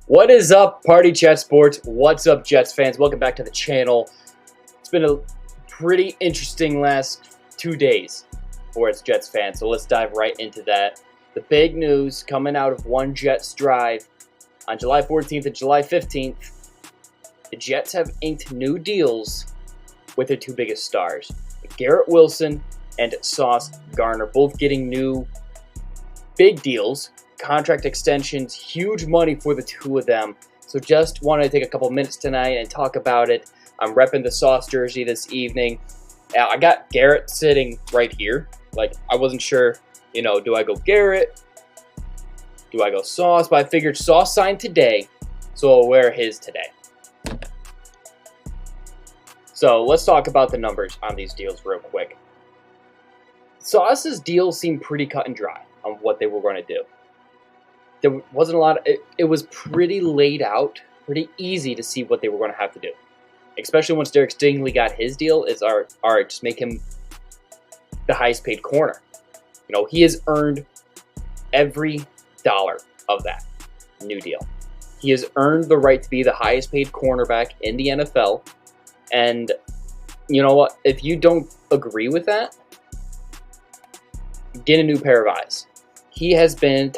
What is up, Party Chat Sports? What's up, Jets fans? Welcome back to the channel. It's been a pretty interesting last 2 days for us Jets fans, so let's dive right into that. The big news coming out of one Jets drive on July 14th and July 15th, the Jets have inked new deals with their two biggest stars, Garrett Wilson and Sauce Gardner, both getting new big deals. Contract extensions, huge money for the two of them. So just wanted to take a couple minutes tonight and talk about it. I'm repping the Sauce jersey this evening. I got Garrett sitting right here. Like, I wasn't sure, do I go Garrett? Do I go Sauce? But I figured Sauce signed today, so I'll wear his today. So let's talk about the numbers on these deals real quick. Sauce's deals seemed pretty cut and dry on what they were going to do. There wasn't a lot. It was pretty laid out, pretty easy to see what they were going to have to do. Especially once Derek Stingley got his deal, it's all right, just make him the highest paid corner. He has earned every dollar of that new deal. He has earned the right to be the highest paid cornerback in the NFL. And you know what? If you don't agree with that, get a new pair of eyes. He has been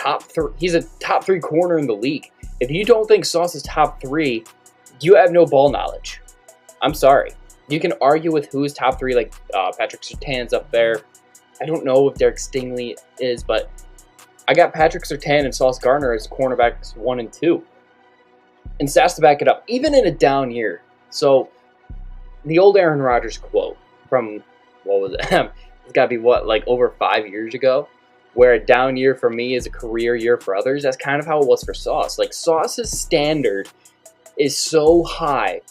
he's a top 3 corner in the league. If you don't think Sauce is top 3, you have no ball knowledge. I'm sorry. You can argue with who's top 3, like Patrick Surtain's up there. I don't know if Derek Stingley is, but I got Patrick Surtain and Sauce Gardner as cornerbacks 1 and 2. And stats to back it up, even in a down year. So the old Aaron Rodgers quote from, what was it? It's got to be over 5 years ago, where a down year for me is a career year for others. That's kind of how it was for Sauce. Like, Sauce's standard is so high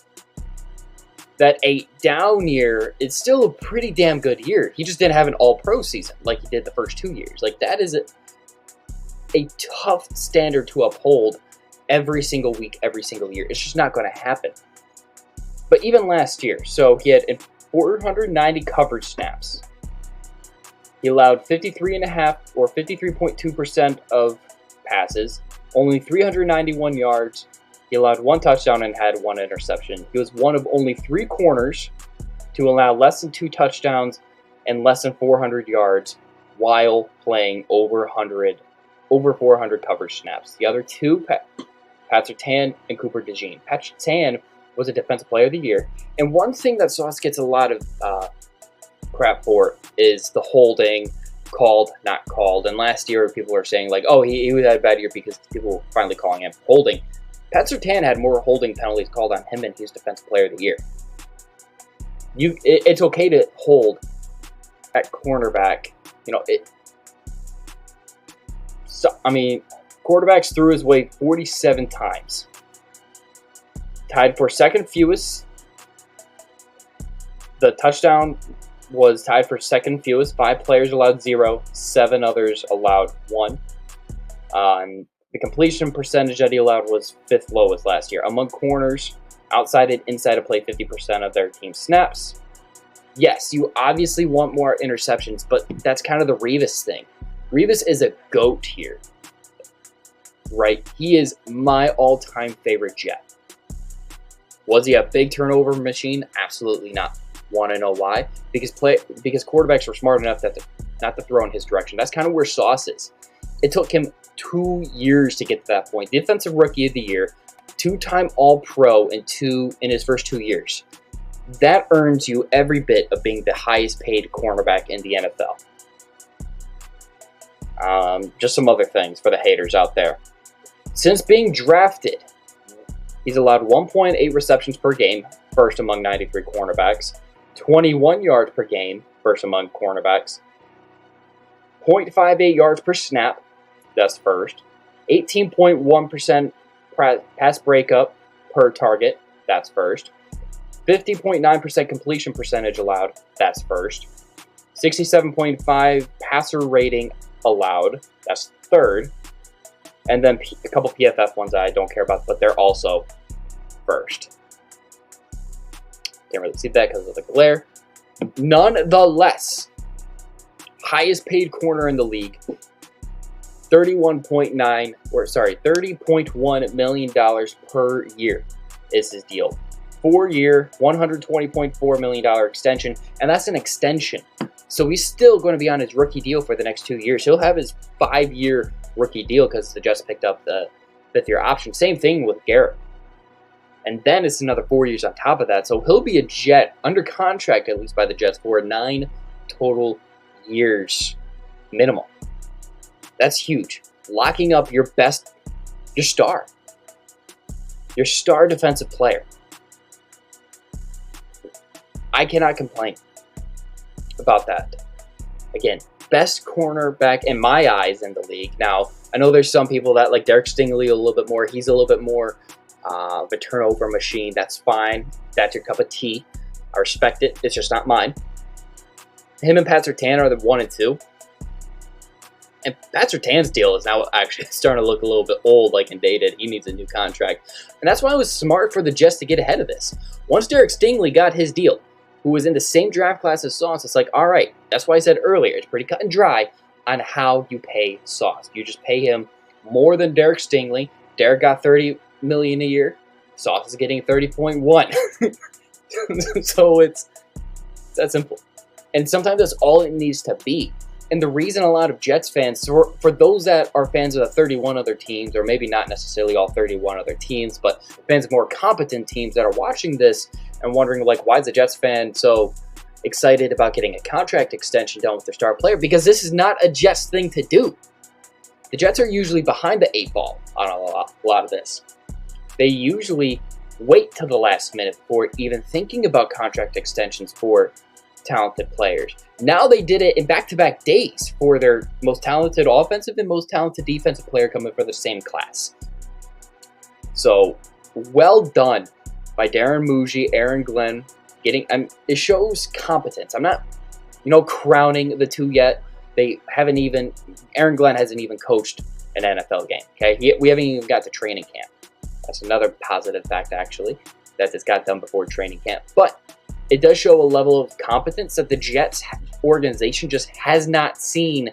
that a down year is still a pretty damn good year. He just didn't have an all-pro season like he did the first 2 years. Like, that is a tough standard to uphold every single week, every single year. It's just not going to happen. But even last year, so he had 490 coverage snaps. He allowed 53.5 or 53.2% of passes, only 391 yards. He allowed 1 touchdown and had 1 interception. He was one of only 3 corners to allow less than 2 touchdowns and less than 400 yards while playing over 400 coverage snaps. The other two, Pat Surtain and Cooper DeJean. Pat Surtain was a Defensive Player of the Year. And one thing that Sauce gets a lot of crap for is the holding, called, not called. And last year, people were saying, like, oh, he had a bad year because people were finally calling him holding. Pat Surtain had more holding penalties called on him, and he was Defensive Player of the Year. It's okay to hold at cornerback. Quarterbacks threw his way 47 times. Tied for second fewest. The touchdown was tied for second fewest. 5 players allowed 0. 7 others allowed 1. The completion percentage that he allowed was 5th lowest last year. Among corners, outside and inside of play 50% of their team snaps. Yes, you obviously want more interceptions, but that's kind of the Revis thing. Revis is a GOAT here, right? He is my all-time favorite Jet. Was he a big turnover machine? Absolutely not. Want to know why? Because quarterbacks were smart enough not to throw in his direction. That's kind of where Sauce is. It took him 2 years to get to that point. Defensive Rookie of the Year, 2-time All-Pro in his first 2 years. That earns you every bit of being the highest paid cornerback in the NFL. Just some other things for the haters out there. Since being drafted, he's allowed 1.8 receptions per game, first among 93 cornerbacks. 21 yards per game, first among cornerbacks. 0.58 yards per snap, that's first. 18.1% pass breakup per target, that's first. 50.9% completion percentage allowed, that's first. 67.5 passer rating allowed, that's third. And then a couple PFF ones I don't care about, but they're also first. Can't really see that because of the glare. Nonetheless, highest paid corner in the league. $30.1 million per year is his deal. 4-year, $120.4 million extension, and that's an extension. So he's still going to be on his rookie deal for the next 2 years. He'll have his 5-year rookie deal because the Jets picked up the 5th-year option. Same thing with Garrett. And then it's another 4 years on top of that. So he'll be a Jet under contract, at least by the Jets, for 9 total years minimum. That's huge. Locking up your star defensive player. I cannot complain about that. Again, best cornerback in my eyes in the league. Now, I know there's some people that like Derek Stingley a little bit more. He's a little bit more of a turnover machine. That's fine. That's your cup of tea. I respect it. It's just not mine. Him and Pat Surtain are the 1 and 2. And Pat Surtain's deal is now actually starting to look a little bit old, like and dated. He needs a new contract. And that's why it was smart for the Jets to get ahead of this. Once Derek Stingley got his deal, who was in the same draft class as Sauce, it's like, all right, that's why I said earlier, it's pretty cut and dry on how you pay Sauce. You just pay him more than Derek Stingley. Derek got $30 million a year. Sauce is getting 30.1. So it's that simple. And sometimes that's all it needs to be. And the reason a lot of Jets fans, for those that are fans of the 31 other teams, or maybe not necessarily all 31 other teams, but fans of more competent teams that are watching this and wondering, like, why is a Jets fan so excited about getting a contract extension done with their star player? Because this is not a Jets thing to do. The Jets are usually behind the 8 ball on a lot of this. They usually wait till the last minute before even thinking about contract extensions for talented players. Now they did it in back-to-back days for their most talented offensive and most talented defensive player coming for the same class. So, well done by Darren Muji, Aaron Glenn. It shows competence. I'm not, crowning the two yet. Aaron Glenn hasn't even coached an NFL game. Okay, we haven't even got to training camp. That's another positive fact, actually, that this got done before training camp. But it does show a level of competence that the Jets organization just has not seen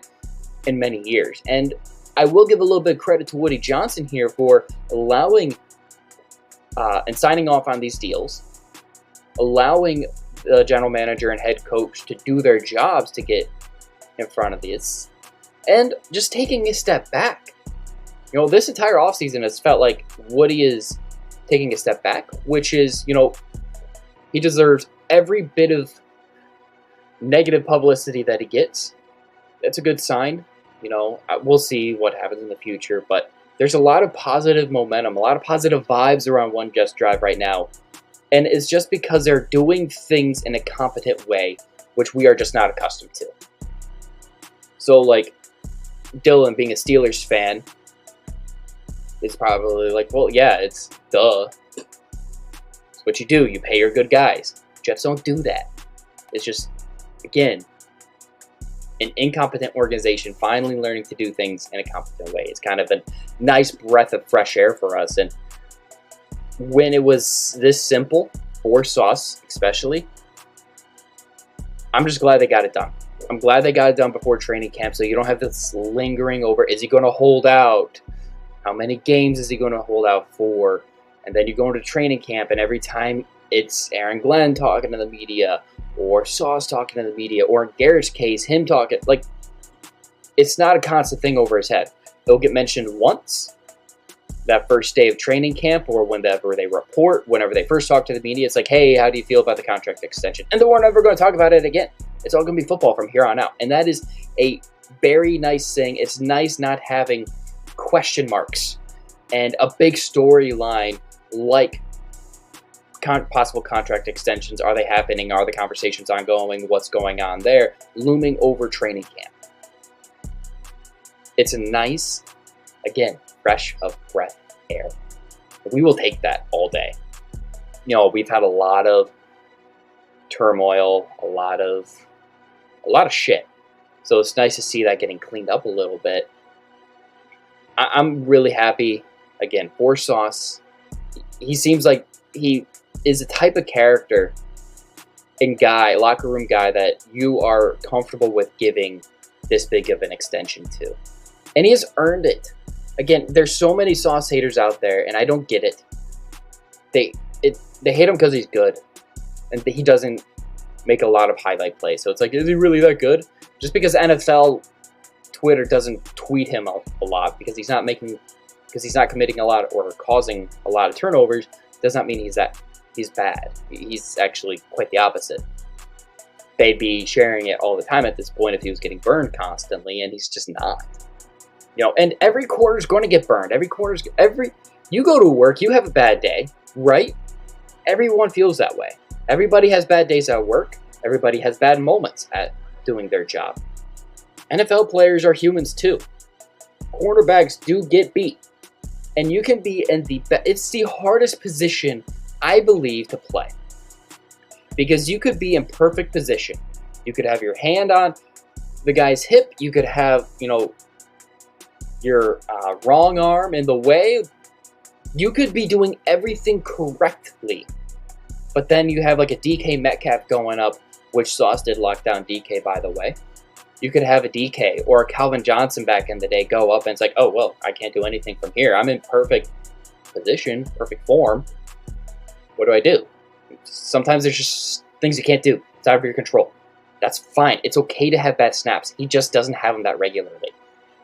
in many years. And I will give a little bit of credit to Woody Johnson here for allowing and signing off on these deals, allowing the general manager and head coach to do their jobs to get in front of this, and just taking a step back. This entire offseason has felt like Woody is taking a step back, which is, he deserves every bit of negative publicity that he gets. That's a good sign. We'll see what happens in the future, but there's a lot of positive momentum, a lot of positive vibes around One Jets Drive right now. And it's just because they're doing things in a competent way, which we are just not accustomed to. So, like, Dylan being a Steelers fan is probably like, well, yeah, it's duh. It's what you do. You pay your good guys. Jets don't do that. It's just, again, an incompetent organization finally learning to do things in a competent way. It's kind of a nice breath of fresh air for us. And when it was this simple, for Sauce especially, I'm just glad they got it done. I'm glad they got it done before training camp, so you don't have this lingering over, is he going to hold out? How many games is he going to hold out for? And then you go into training camp, and every time it's Aaron Glenn talking to the media, or Sauce talking to the media, or in Garrett's case, him talking. Like, it's not a constant thing over his head. It'll get mentioned once, that first day of training camp, or whenever they report, whenever they first talk to the media. It's like, hey, how do you feel about the contract extension? And then we're never going to talk about it again. It's all going to be football from here on out. And that is a very nice thing. It's nice not having question marks and a big storyline like possible contract extensions. Are they happening? Are the conversations ongoing? What's going on there? Looming over training camp. It's a nice, again, fresh of breath air. We will take that all day. We've had a lot of turmoil, a lot of shit. So it's nice to see that getting cleaned up a little bit. I'm really happy, again, for Sauce. He seems like he is a type of character and guy, locker room guy, that you are comfortable with giving this big of an extension to. And he has earned it. Again, there's so many Sauce haters out there, and I don't get it. They hate him because he's good, and he doesn't make a lot of highlight plays. So it's like, is he really that good? Just because NFL Twitter doesn't tweet him a lot because he's not committing a lot or causing a lot of turnovers, does not mean he's bad. He's actually quite the opposite. They'd be sharing it all the time at this point if he was getting burned constantly, and he's just not. And every quarter's going to get burned. You go to work, you have a bad day, right? Everyone feels that way. Everybody has bad days at work. Everybody has bad moments at doing their job. NFL players are humans too. Cornerbacks do get beat. And you can be it's the hardest position, I believe, to play. Because you could be in perfect position. You could have your hand on the guy's hip. You could have, your wrong arm in the way. You could be doing everything correctly. But then you have like a DK Metcalf going up, which Sauce did lock down DK, by the way. You could have a DK or a Calvin Johnson back in the day go up and it's like, oh, well, I can't do anything from here. I'm in perfect position, perfect form. What do I do? Sometimes there's just things you can't do. It's out of your control. That's fine. It's okay to have bad snaps. He just doesn't have them that regularly.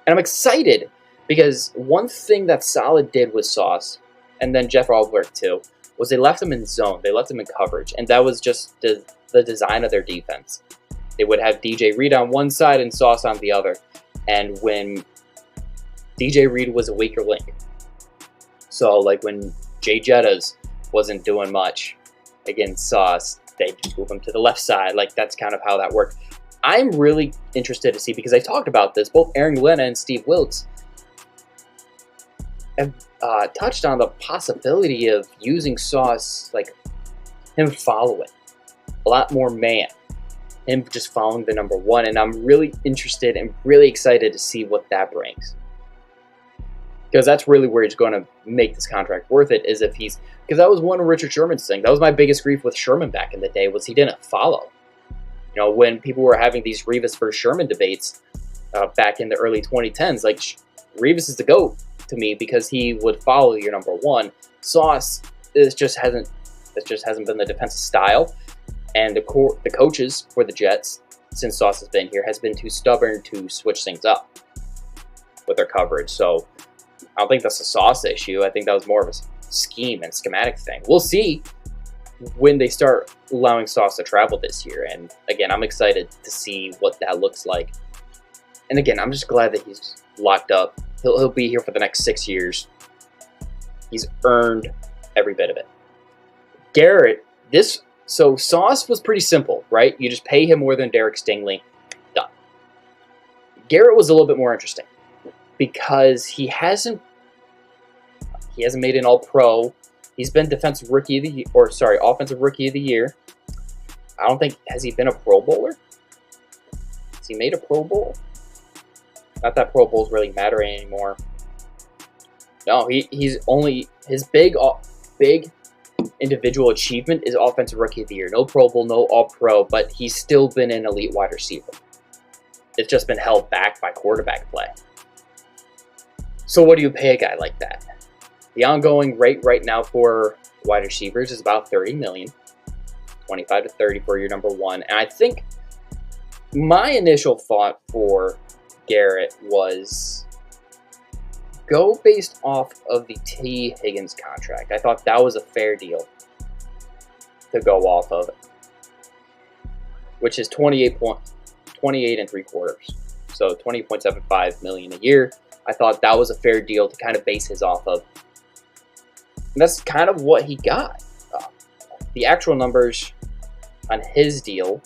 And I'm excited because one thing that Solid did with Sauce, and then Jeff Albrecht too, was they left him in zone. They left him in coverage. And that was just the design of their defense. They would have DJ Reed on one side and Sauce on the other. And when DJ Reed was a weaker link, so like when Jay Jettas wasn't doing much against Sauce, they just move him to the left side. Like, that's kind of how that worked. I'm really interested to see, because I talked about this, both Aaron Glenna and Steve Wilkes have touched on the possibility of using Sauce, like him following a lot more man, him just following the number one. And I'm really interested and really excited to see what that brings, because that's really where he's going to make this contract worth it, is if he's, because that was one of Richard Sherman's things. That was my biggest grief with Sherman back in the day, was he didn't follow. When people were having these Revis versus Sherman debates back in the early 2010s, like Revis is the GOAT to me because he would follow your number one. Sauce just hasn't been the defensive style, and the coaches for the Jets since Sauce has been here has been too stubborn to switch things up with their coverage. So I don't think that's a Sauce issue. I think that was more of a scheme and schematic thing. We'll see when they start allowing Sauce to travel this year. And again, I'm excited to see what that looks like. And again, I'm just glad that he's locked up. He'll be here for the next 6 years. He's earned every bit of it. Garrett, so Sauce was pretty simple, right? You just pay him more than Derek Stingley. Done. Garrett was a little bit more interesting because he hasn't made an All-Pro. He's been Offensive Rookie of the Year. I don't think, has he been a Pro Bowler? Has he made a Pro Bowl? Not that Pro Bowls really matter anymore. No, he's only, his big individual achievement is Offensive Rookie of the Year. No Pro Bowl, no All-Pro, but he's still been an elite wide receiver. It's just been held back by quarterback play. So what do you pay a guy like that? The ongoing rate right now for wide receivers is about $30 million, 25 to 30 for your number one. And I think my initial thought for Garrett was go based off of the T. Higgins contract. I thought that was a fair deal to go off of, which is 28 and 3/4. So $20.75 million a year. I thought that was a fair deal to kind of base his off of. And that's kind of what he got. The actual numbers on his deal,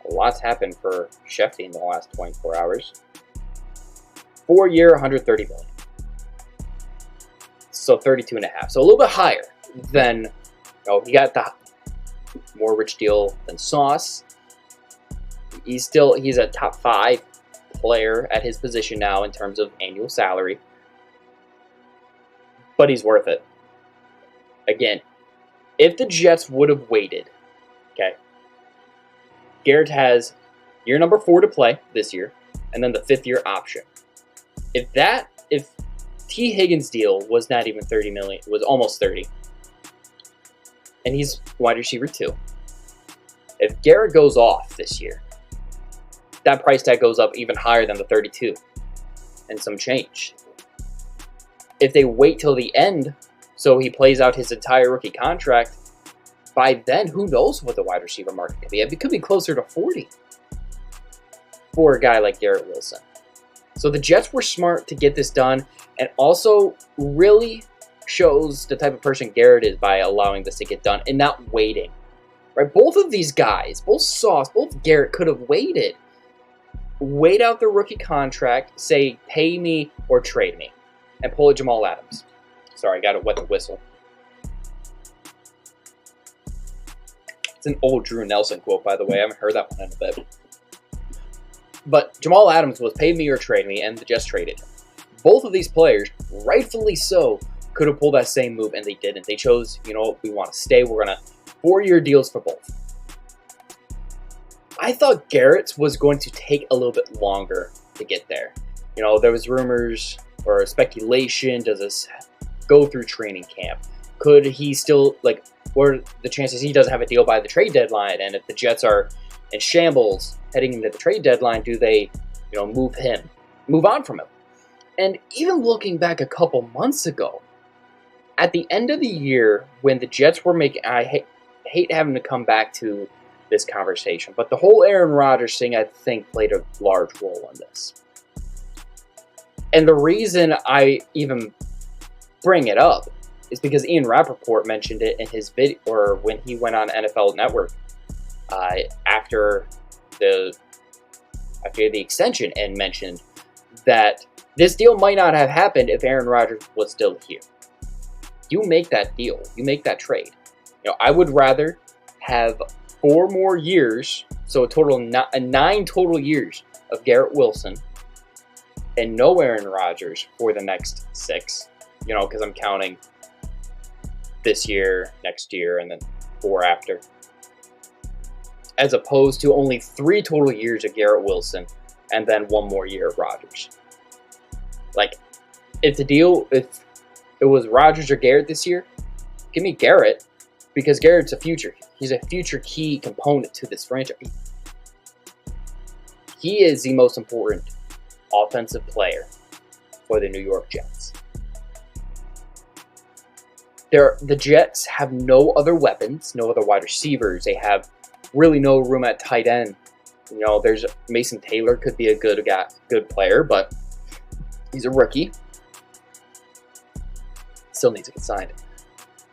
a lot's happened for Shefty in the last 24 hours. 4-year, $130 million. So 32.5. So a little bit higher than, he got the more rich deal than Sauce. He's a top 5 player at his position now in terms of annual salary, but he's worth it. Again, if the Jets would have waited, okay, Garrett has year number 4 to play this year, and then the 5th-year option. If T. Higgins' deal was not even $30 million, was almost 30, and he's wide receiver 2. If Garrett goes off this year, that price tag goes up even higher than the 32 and some change. If they wait till the end, so he plays out his entire rookie contract, by then, who knows what the wide receiver market could be? It could be closer to 40 for a guy like Garrett Wilson. So the Jets were smart to get this done, and also really shows the type of person Garrett is by allowing this to get done and not waiting. Right? Both of these guys, both Sauce, both Garrett could have waited. Wait out the rookie contract, say pay me or trade me, and pull a Jamal Adams. Sorry, I got to wet the whistle. It's an old Drew Nelson quote, by the way. I haven't heard that one in a bit. But Jamal Adams was pay me or trade me, and the Jets traded him. Both of these players, rightfully so, could have pulled that same move, and they didn't. They chose, we want to stay. We're going to 4-year deals for both. I thought Garrett's was going to take a little bit longer to get there. There was rumors or speculation. Does this go through training camp? Could he still, what are the chances he doesn't have a deal by the trade deadline? And if the Jets are in shambles heading into the trade deadline, do they, move on from him? And even looking back a couple months ago, at the end of the year when the Jets were making, I hate having to come back to this conversation, but the whole Aaron Rodgers thing, I think, played a large role in this. And the reason I even bring it up is because Ian Rappaport mentioned it in his video, or when he went on NFL Network after the extension, and mentioned that this deal might not have happened if Aaron Rodgers was still here. You make that deal, you make that trade. I would rather have 4 more years, so a total of 9 total years of Garrett Wilson, and no Aaron Rodgers for the next 6. Because I'm counting this year, next year, and then 4 after. As opposed to only 3 total years of Garrett Wilson, and then 1 more year of Rodgers. If it was Rodgers or Garrett this year, give me Garrett, because Garrett's a future. He's a future key component to this franchise. He is the most important offensive player for the New York Jets. The Jets have no other weapons, no other wide receivers. They have really no room at tight end. There's Mason Taylor, could be a good player, but he's a rookie. Still needs to get signed.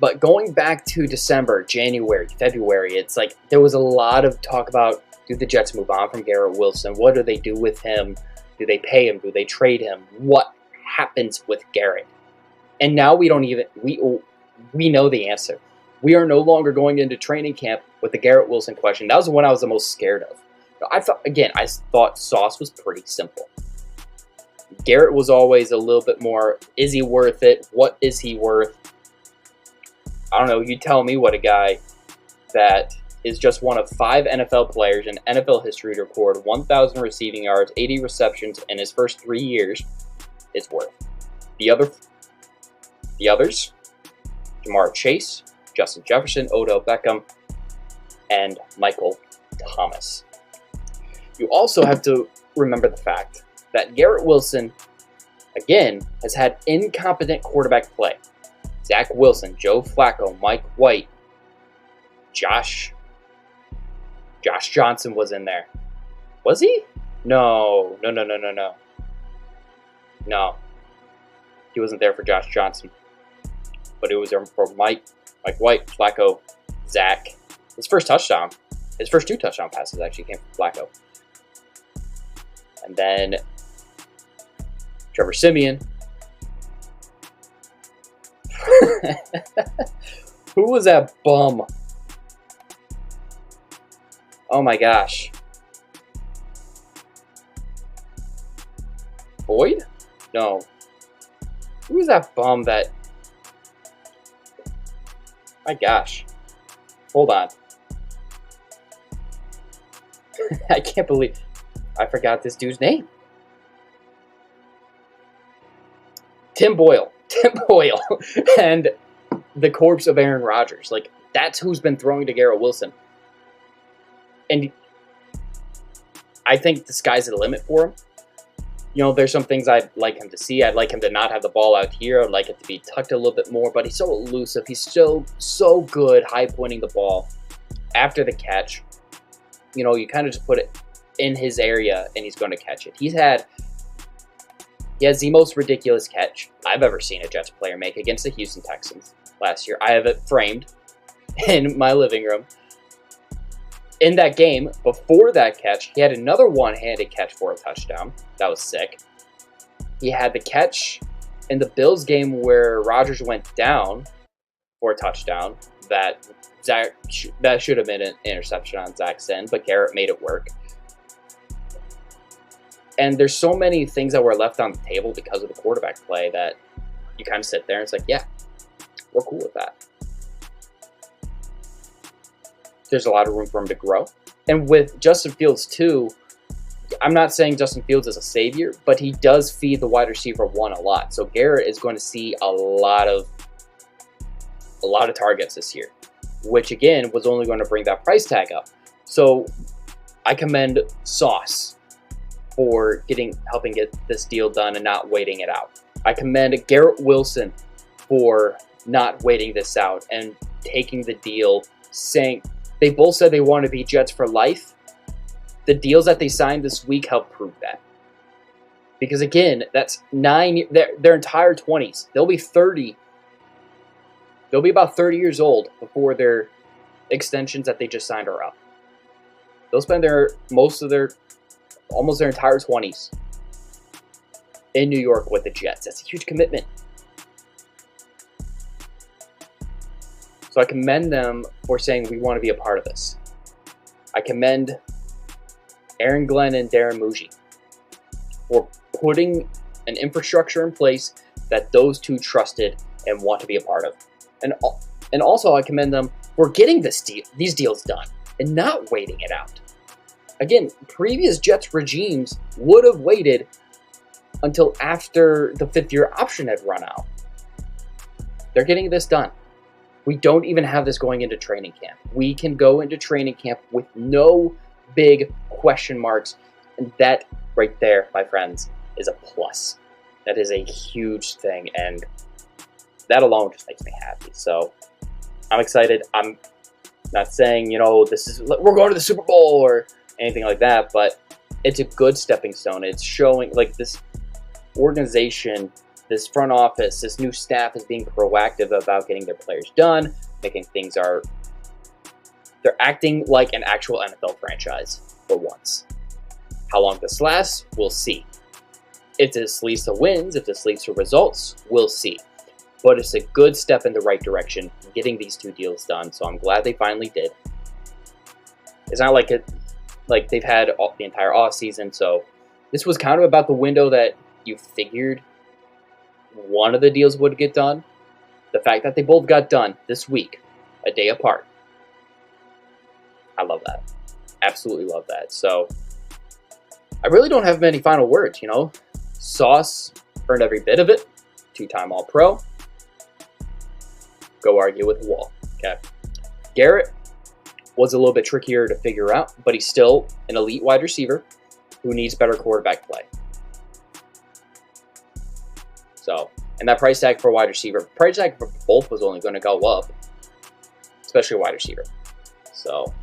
But going back to December, January, February, it's there was a lot of talk about, do the Jets move on from Garrett Wilson? What do they do with him? Do they pay him? Do they trade him? What happens with Garrett? And now we know the answer. We are no longer going into training camp with the Garrett Wilson question. That was the one I was the most scared of. I thought Sauce was pretty simple. Garrett was always a little bit more, is he worth it? What is he worth? I don't know, you tell me what a guy that is just one of 5 NFL players in NFL history to record 1,000 receiving yards, 80 receptions in his first 3 years is worth. The others, Jamar Chase, Justin Jefferson, Odell Beckham, and Michael Thomas. You also have to remember the fact that Garrett Wilson, again, has had incompetent quarterback play. Zach Wilson, Joe Flacco, Mike White, Josh Johnson was in there. Was he? No. No. He wasn't there for Josh Johnson. But it was there for Mike White, Flacco, Zach. His first 2 touchdown passes actually came from Flacco. And then Trevor Siemian. Who was that bum? Oh my gosh. Boyd? No. Who was that bum that... My gosh. Hold on. I can't believe I forgot this dude's name. Tim Boyle. Tim Boyle. And the corpse of Aaron Rodgers. Like, that's who's been throwing to Garrett Wilson. And I think the sky's the limit for him. You know, there's some things I'd like him to see. I'd like him to not have the ball out here. I'd like it to be tucked a little bit more. But he's so elusive. He's still so good high-pointing the ball after the catch. You know, you kind of just put it in his area, and he's going to catch it. He has the most ridiculous catch I've ever seen a Jets player make against the Houston Texans last year. I have it framed in my living room. In that game, before that catch, he had another one-handed catch for a touchdown. That was sick. He had the catch in the Bills game where Rodgers went down for a touchdown. That should have been an interception on Zach's end, but Garrett made it work. And there's so many things that were left on the table because of the quarterback play that you kind of sit there and it's like, yeah, we're cool with that. There's a lot of room for him to grow. And with Justin Fields too, I'm not saying Justin Fields is a savior, but he does feed the wide receiver one a lot. So Garrett is going to see a lot of targets this year, which again was only going to bring that price tag up. So I commend Sauce for helping get this deal done and not waiting it out. I commend Garrett Wilson for not waiting this out and taking the deal, saying they both said they want to be Jets for life. The deals that they signed this week help prove that. Because again, that's their entire 20s. They'll be 30. They'll be about 30 years old before their extensions that they just signed are up. They'll spend almost their entire 20s in New York with the Jets. That's a huge commitment. So I commend them for saying we want to be a part of this. I commend Aaron Glenn and Darren Muji for putting an infrastructure in place that those two trusted and want to be a part of. And also I commend them for getting these deals done and not waiting it out. Again, previous Jets regimes would have waited until after the fifth-year option had run out. They're getting this done. We don't even have this going into training camp. We can go into training camp with no big question marks. And that right there, my friends, is a plus. That is a huge thing. And that alone just makes me happy. So I'm excited. I'm not saying, we're going to the Super Bowl or anything like that, but it's a good stepping stone. It's showing like this organization, this front office, this new staff is being proactive about getting their players done, making things they're acting like an actual NFL franchise for once. How long this lasts, we'll see. If this leads to wins, if this leads to results, we'll see. But it's a good step in the right direction, getting these two deals done, so I'm glad they finally did. It's not like they've had the entire offseason, so this was kind of about the window that you figured one of the deals would get done. The fact that they both got done this week, a day apart. I love that. Absolutely love that. So I really don't have many final words, Sauce earned every bit of it. 2-time All-Pro. Go argue with the wall. Okay. Garrett was a little bit trickier to figure out, but he's still an elite wide receiver who needs better quarterback play. So, and that price tag for a wide receiver, price tag for both was only going to go up, especially a wide receiver. So,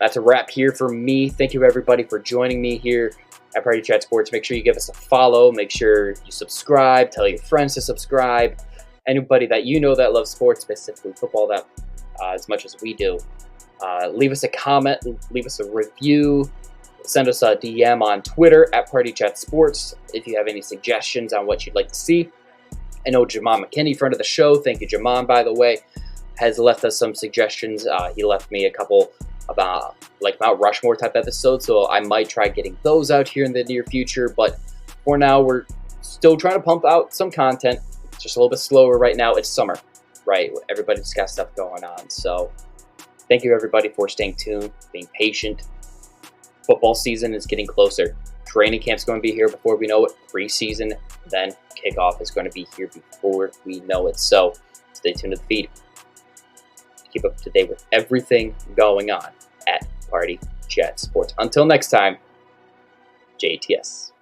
that's a wrap here for me. Thank you, everybody, for joining me here at Party Chat Sports. Make sure you give us a follow. Make sure you subscribe. Tell your friends to subscribe. Anybody that you know that loves sports, specifically football, that as much as we do. Leave us a comment. Leave us a review. Send us a DM on Twitter at Party Chat Sports if you have any suggestions on what you'd like to see. I know Jamon McKinney, friend of the show, thank you, Jamon, by the way, has left us some suggestions. He left me a couple about Mount Rushmore type episodes, so I might try getting those out here in the near future. But for now, we're still trying to pump out some content. It's just a little bit slower right now. It's summer, right? Everybody's got stuff going on. So thank you, everybody, for staying tuned, being patient. Football season is getting closer. Training camp's going to be here before we know it. Preseason, then kickoff is going to be here before we know it. So stay tuned to the feed. Keep up to date with everything going on at Party Chat Sports. Until next time, JTS.